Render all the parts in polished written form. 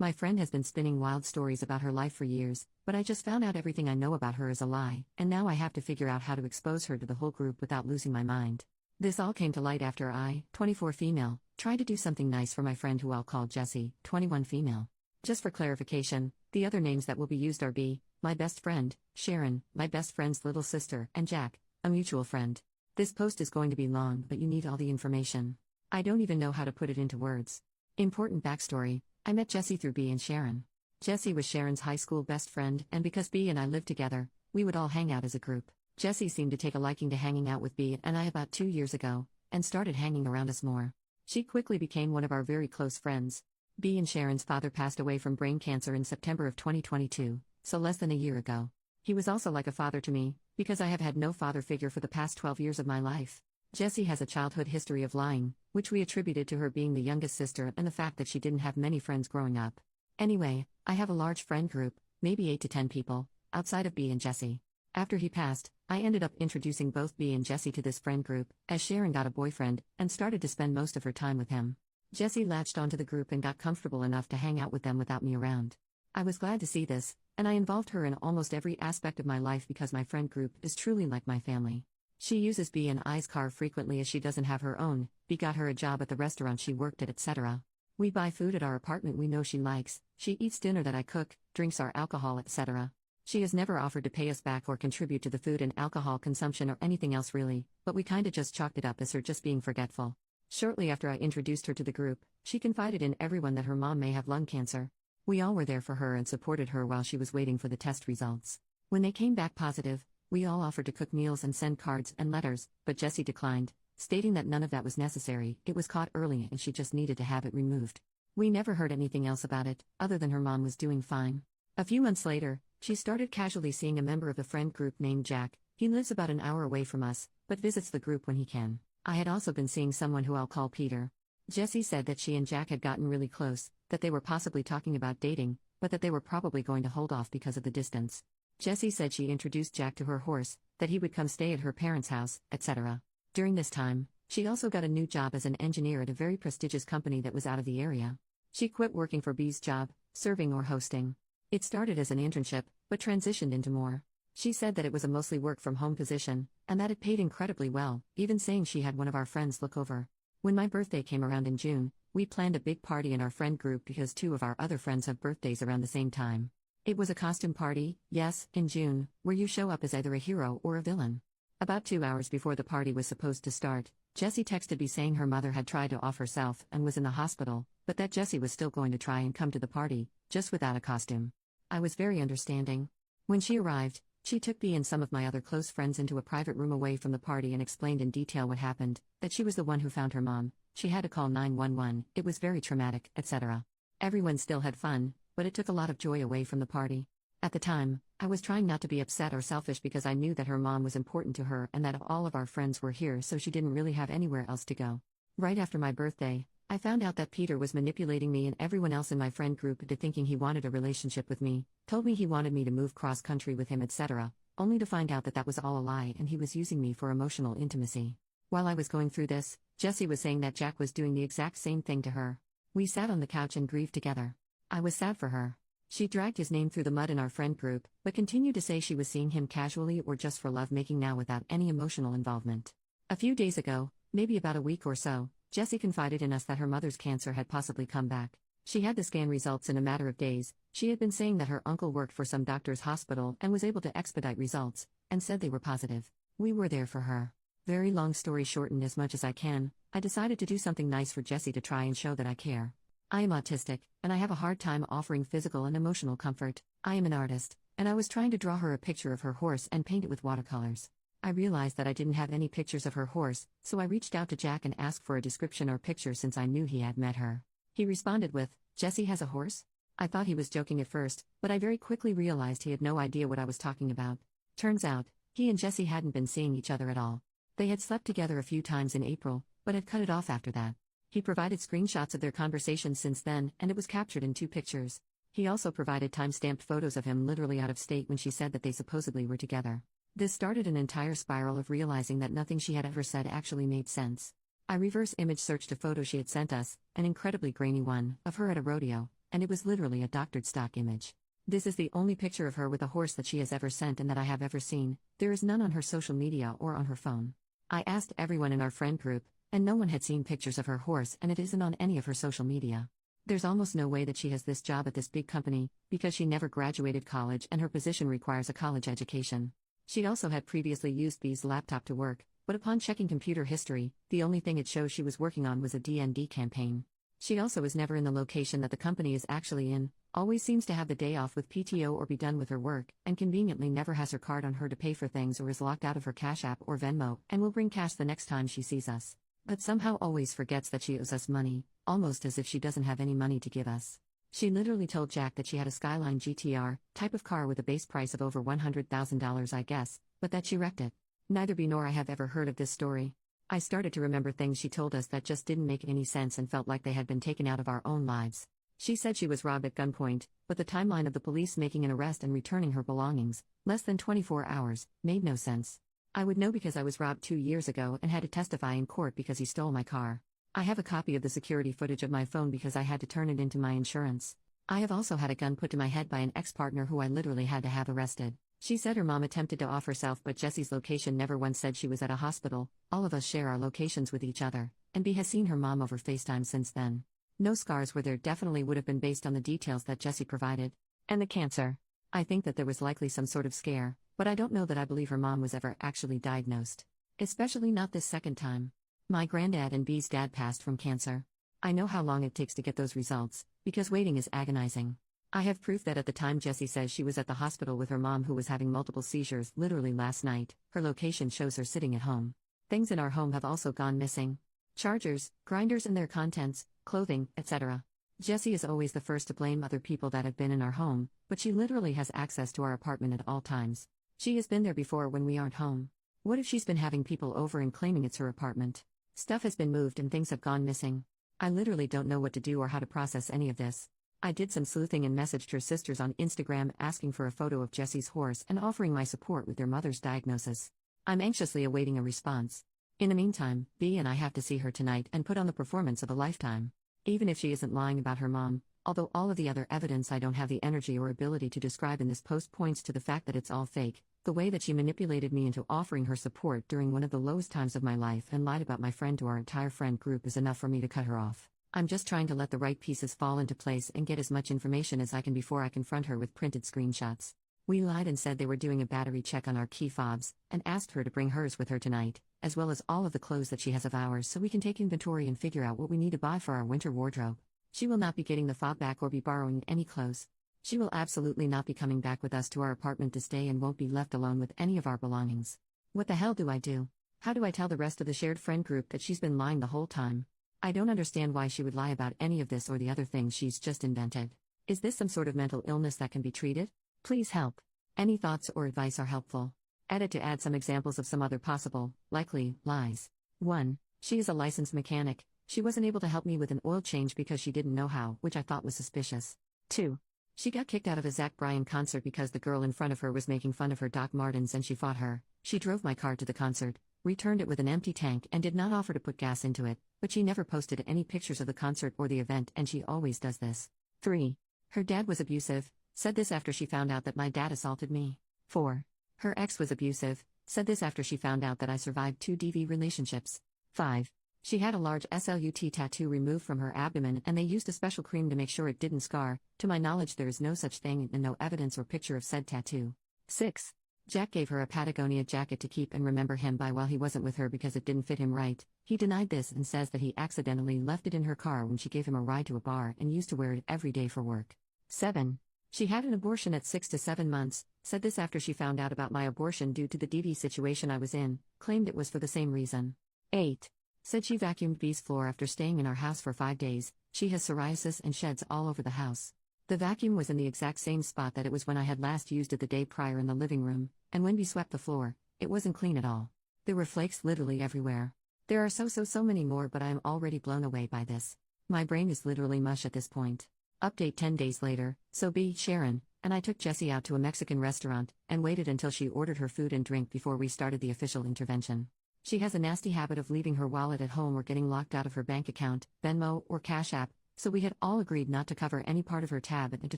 My friend has been spinning wild stories about her life for years, but I just found out everything I know about her is a lie, and now I have to figure out how to expose her to the whole group without losing my mind. This all came to light after I, 24 female, tried to do something nice for my friend who I'll call Jessie, 21 female. Just for clarification, the other names that will be used are B, my best friend, Sharon, my best friend's little sister, and Jack, a mutual friend. This post is going to be long, but you need all the information. I don't even know how to put it into words. Important backstory: I met Jessie through B and Sharon. Jessie was Sharon's high school best friend, and because B and I lived together, we would all hang out as a group. Jessie seemed to take a liking to hanging out with B and I about 2 years ago, and started hanging around us more. She quickly became one of our very close friends. B and Sharon's father passed away from brain cancer in September of 2022, so less than a year ago. He was also like a father to me, because I have had no father figure for the past 12 years of my life. Jessie has a childhood history of lying, which we attributed to her being the youngest sister and the fact that she didn't have many friends growing up. Anyway, I have a large friend group, maybe 8 to 10 people, outside of B and Jessie. After he passed, I ended up introducing both B and Jessie to this friend group, as Sharon got a boyfriend, and started to spend most of her time with him. Jessie latched onto the group and got comfortable enough to hang out with them without me around. I was glad to see this, and I involved her in almost every aspect of my life because my friend group is truly like my family. She uses B and I's car frequently as she doesn't have her own. B got her a job at the restaurant she worked at, etc. We buy food at our apartment we know she likes, she eats dinner that I cook, drinks our alcohol, etc. She has never offered to pay us back or contribute to the food and alcohol consumption or anything else really, but we kinda just chalked it up as her just being forgetful. Shortly after I introduced her to the group, she confided in everyone that her mom may have lung cancer. We all were there for her and supported her while she was waiting for the test results. When they came back positive, we all offered to cook meals and send cards and letters, but Jessie declined, stating that none of that was necessary. It was caught early and she just needed to have it removed. We never heard anything else about it, other than her mom was doing fine. A few months later, she started casually seeing a member of the friend group named Jack. He lives about an hour away from us, but visits the group when he can. I had also been seeing someone who I'll call Peter. Jessie said that she and Jack had gotten really close, that they were possibly talking about dating, but that they were probably going to hold off because of the distance. Jessie said she introduced Jack to her horse, that he would come stay at her parents' house, etc. During this time, she also got a new job as an engineer at a very prestigious company that was out of the area. She quit working for B's job, serving or hosting. It started as an internship, but transitioned into more. She said that it was a mostly work-from-home position, and that it paid incredibly well, even saying she had one of our friends look over. When my birthday came around in June, we planned a big party in our friend group because 2 of our other friends have birthdays around the same time. It was a costume party, yes, in June, where you show up as either a hero or a villain. About 2 hours before the party was supposed to start, Jessie texted me saying her mother had tried to off herself and was in the hospital, but that Jessie was still going to try and come to the party, just without a costume. I was very understanding. When she arrived, she took me and some of my other close friends into a private room away from the party and explained in detail what happened, that she was the one who found her mom, she had to call 911, it was very traumatic, etc. Everyone still had fun, but it took a lot of joy away from the party. At the time, I was trying not to be upset or selfish because I knew that her mom was important to her and that all of our friends were here, so she didn't really have anywhere else to go. Right after my birthday, I found out that Peter was manipulating me and everyone else in my friend group into thinking he wanted a relationship with me, told me he wanted me to move cross-country with him, etc., only to find out that that was all a lie and he was using me for emotional intimacy. While I was going through this, Jessie was saying that Jack was doing the exact same thing to her. We sat on the couch and grieved together. I was sad for her. She dragged his name through the mud in our friend group, but continued to say she was seeing him casually or just for love-making now without any emotional involvement. A few days ago, maybe about a week or so, Jessie confided in us that her mother's cancer had possibly come back. She had the scan results in a matter of days. She had been saying that her uncle worked for some doctor's hospital and was able to expedite results, and said they were positive. We were there for her. Very long story shortened as much as I can, I decided to do something nice for Jessie to try and show that I care. I am autistic, and I have a hard time offering physical and emotional comfort. I am an artist, and I was trying to draw her a picture of her horse and paint it with watercolors. I realized that I didn't have any pictures of her horse, so I reached out to Jack and asked for a description or picture since I knew he had met her. He responded with, "Jessie has a horse?" I thought he was joking at first, but I very quickly realized he had no idea what I was talking about. Turns out, he and Jessie hadn't been seeing each other at all. They had slept together a few times in April, but had cut it off after that. He provided screenshots of their conversations since then, and it was captured in 2 pictures. He also provided time-stamped photos of him literally out of state when she said that they supposedly were together. This started an entire spiral of realizing that nothing she had ever said actually made sense. I reverse image searched a photo she had sent us, an incredibly grainy one, of her at a rodeo, and it was literally a doctored stock image. This is the only picture of her with a horse that she has ever sent and that I have ever seen. There is none on her social media or on her phone. I asked everyone in our friend group, and no one had seen pictures of her horse, and it isn't on any of her social media. There's almost no way that she has this job at this big company, because she never graduated college and her position requires a college education. She also had previously used B's laptop to work, but upon checking computer history, the only thing it shows she was working on was a D&D campaign. She also is never in the location that the company is actually in, always seems to have the day off with PTO or be done with her work, and conveniently never has her card on her to pay for things or is locked out of her Cash App or Venmo, and will bring cash the next time she sees us. But somehow always forgets that she owes us money, almost as if she doesn't have any money to give us. She literally told Jack that she had a Skyline GTR, type of car with a base price of over $100,000 I guess, but that she wrecked it. Neither B nor I have ever heard of this story. I started to remember things she told us that just didn't make any sense and felt like they had been taken out of our own lives. She said she was robbed at gunpoint, but the timeline of the police making an arrest and returning her belongings, less than 24 hours, made no sense. I would know because I was robbed 2 years ago and had to testify in court because he stole my car. I have a copy of the security footage of my phone because I had to turn it into my insurance. I have also had a gun put to my head by an ex-partner who I literally had to have arrested. She said her mom attempted to off herself, but Jesse's location never once said she was at a hospital. All of us share our locations with each other, and B has seen her mom over FaceTime since then. No scars were there, definitely would have been based on the details that Jesse provided. And the cancer. I think that there was likely some sort of scare, but I don't know that I believe her mom was ever actually diagnosed. Especially not this second time. My granddad and B's dad passed from cancer. I know how long it takes to get those results, because waiting is agonizing. I have proof that at the time Jessie says she was at the hospital with her mom who was having multiple seizures literally last night, her location shows her sitting at home. Things in our home have also gone missing. Chargers, grinders and their contents, clothing, etc. Jessie is always the first to blame other people that have been in our home, but she literally has access to our apartment at all times. She has been there before when we aren't home. What if she's been having people over and claiming it's her apartment? Stuff has been moved and things have gone missing. I literally don't know what to do or how to process any of this. I did some sleuthing and messaged her sisters on Instagram asking for a photo of Jessie's horse and offering my support with their mother's diagnosis. I'm anxiously awaiting a response. In the meantime, B and I have to see her tonight and put on the performance of a lifetime. Even if she isn't lying about her mom, although all of the other evidence I don't have the energy or ability to describe in this post points to the fact that it's all fake, the way that she manipulated me into offering her support during one of the lowest times of my life and lied about my friend to our entire friend group is enough for me to cut her off. I'm just trying to let the right pieces fall into place and get as much information as I can before I confront her with printed screenshots. We lied and said they were doing a battery check on our key fobs, and asked her to bring hers with her tonight, as well as all of the clothes that she has of ours so we can take inventory and figure out what we need to buy for our winter wardrobe. She will not be getting the fob back or be borrowing any clothes. She will absolutely not be coming back with us to our apartment to stay and won't be left alone with any of our belongings. What the hell do I do? How do I tell the rest of the shared friend group that she's been lying the whole time? I don't understand why she would lie about any of this or the other things she's just invented. Is this some sort of mental illness that can be treated? Please help. Any thoughts or advice are helpful. Edit to add some examples of some other possible, likely, lies. 1. She is a licensed mechanic. She wasn't able to help me with an oil change because she didn't know how, which I thought was suspicious. 2. She got kicked out of a Zach Bryan concert because the girl in front of her was making fun of her Doc Martens and she fought her. She drove my car to the concert, returned it with an empty tank and did not offer to put gas into it, but she never posted any pictures of the concert or the event and she always does this. 3. Her dad was abusive, said this after she found out that my dad assaulted me. 4. Her ex was abusive, said this after she found out that I survived 2 DV relationships. 5. She had a large SLUT tattoo removed from her abdomen and they used a special cream to make sure it didn't scar. To my knowledge there is no such thing and no evidence or picture of said tattoo. 6. Jack gave her a Patagonia jacket to keep and remember him by while he wasn't with her because it didn't fit him right. He denied this and says that he accidentally left it in her car when she gave him a ride to a bar and used to wear it every day for work. 7. She had an abortion at 6 to 7 months, said this after she found out about my abortion due to the DV situation I was in, claimed it was for the same reason. 8. Said she vacuumed B's floor after staying in our house for 5 days. She has psoriasis and sheds all over the house. The vacuum was in the exact same spot that it was when I had last used it the day prior in the living room, and when B swept the floor, it wasn't clean at all. There were flakes literally everywhere. There are so many more, but I am already blown away by this. My brain is literally mush at this point. Update 10 days later, so B, Sharon, and I took Jessie out to a Mexican restaurant, and waited until she ordered her food and drink before we started the official intervention. She has a nasty habit of leaving her wallet at home or getting locked out of her bank account, Venmo, or Cash App, So we had all agreed not to cover any part of her tab and to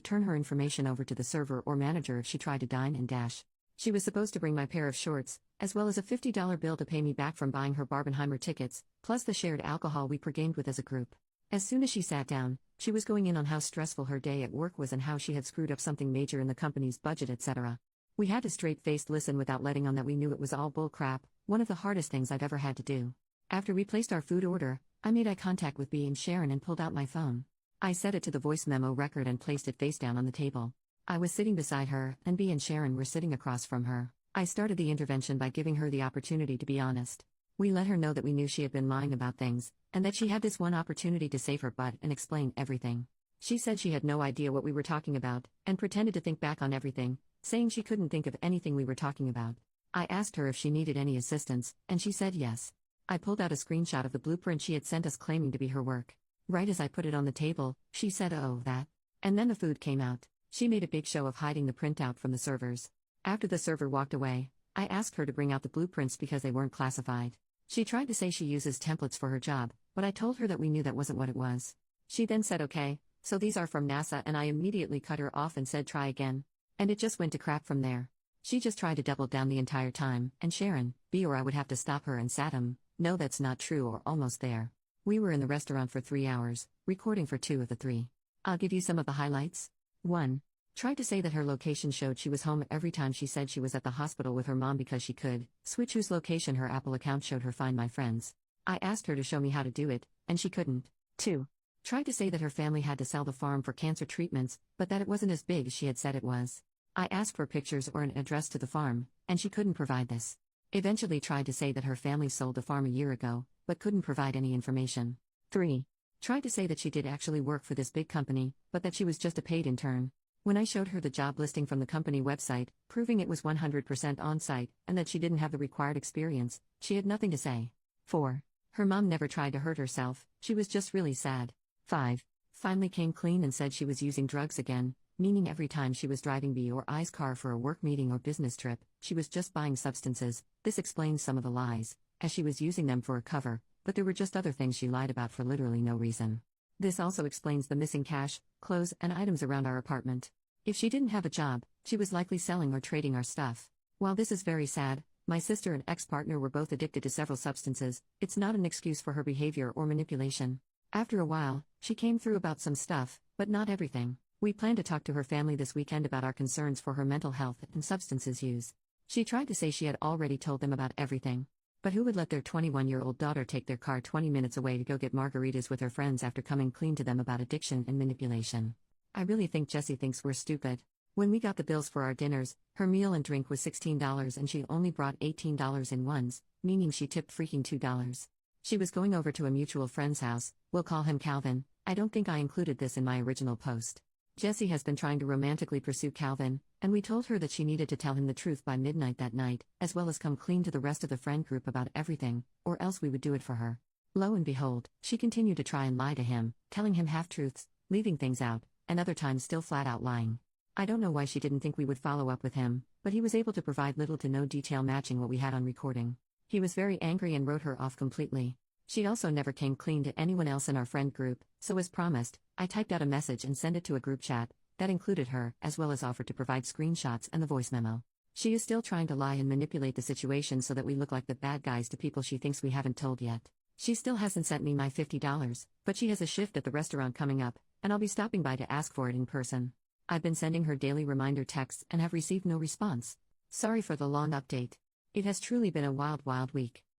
turn her information over to the server or manager if she tried to dine and dash. She was supposed to bring my pair of shorts, as well as a $50 bill to pay me back from buying her Barbenheimer tickets, plus the shared alcohol we pre-gamed with as a group. As soon as she sat down, she was going in on how stressful her day at work was and how she had screwed up something major in the company's budget, etc. We had to straight-faced listen without letting on that we knew it was all bull crap, one of the hardest things I've ever had to do. After we placed our food order, I made eye contact with B and Sharon and pulled out my phone. I set it to the voice memo record and placed it face down on the table. I was sitting beside her, and B and Sharon were sitting across from her. I started the intervention by giving her the opportunity to be honest. We let her know that we knew she had been lying about things, and that she had this one opportunity to save her butt and explain everything. She said she had no idea what we were talking about, and pretended to think back on everything, saying she couldn't think of anything we were talking about. I asked her if she needed any assistance, and she said yes. I pulled out a screenshot of the blueprint she had sent us claiming to be her work. Right as I put it on the table, she said, "Oh, that." And then the food came out. She made a big show of hiding the printout from the servers. After the server walked away, I asked her to bring out the blueprints because they weren't classified. She tried to say she uses templates for her job, but I told her that we knew that wasn't what it was. She then said, "Okay, so these are from NASA," and I immediately cut her off and said, "Try again." And it just went to crap from there. She just tried to double down the entire time, and Sharon, B, or I would have to stop her and Satam, "No, that's not true," or almost there. We were in the restaurant for 3 hours, recording for 2 of the 3. I'll give you some of the highlights. 1. Tried to say that her location showed she was home every time she said she was at the hospital with her mom because she could switch whose location her Apple account showed her Find My Friends. I asked her to show me how to do it, and she couldn't. 2. Tried to say that her family had to sell the farm for cancer treatments, but that it wasn't as big as she had said it was. I asked for pictures or an address to the farm, and she couldn't provide this. Eventually tried to say that her family sold the farm a year ago, but couldn't provide any information. 3. Tried to say that she did actually work for this big company, but that she was just a paid intern. When I showed her the job listing from the company website, proving it was 100% on-site, and that she didn't have the required experience, she had nothing to say. 4. Her mom never tried to hurt herself, she was just really sad. 5. Finally came clean and said she was using drugs again, meaning every time she was driving B or I's car for a work meeting or business trip, she was just buying substances. This explains some of the lies, as she was using them for a cover, but there were just other things she lied about for literally no reason. This also explains the missing cash, clothes, and items around our apartment. If she didn't have a job, she was likely selling or trading our stuff. While this is very sad, my sister and ex-partner were both addicted to several substances. It's not an excuse for her behavior or manipulation. After a while, she came through about some stuff, but not everything. We plan to talk to her family this weekend about our concerns for her mental health and substances use. She tried to say she had already told them about everything. But who would let their 21-year-old daughter take their car 20 minutes away to go get margaritas with her friends after coming clean to them about addiction and manipulation? I really think Jessie thinks we're stupid. When we got the bills for our dinners, her meal and drink was $16 and she only brought $18 in ones, meaning she tipped freaking $2. She was going over to a mutual friend's house, we'll call him Calvin. I don't think I included this in my original post. Jessie has been trying to romantically pursue Calvin, and we told her that she needed to tell him the truth by midnight that night, as well as come clean to the rest of the friend group about everything, or else we would do it for her. Lo and behold, she continued to try and lie to him, telling him half-truths, leaving things out, and other times still flat-out lying. I don't know why she didn't think we would follow up with him, but he was able to provide little to no detail matching what we had on recording. He was very angry and wrote her off completely. She also never came clean to anyone else in our friend group, so as promised, I typed out a message and sent it to a group chat that included her, as well as offered to provide screenshots and the voice memo. She is still trying to lie and manipulate the situation so that we look like the bad guys to people she thinks we haven't told yet. She still hasn't sent me my $50, but she has a shift at the restaurant coming up, and I'll be stopping by to ask for it in person. I've been sending her daily reminder texts and have received no response. Sorry for the long update. It has truly been a wild, wild week.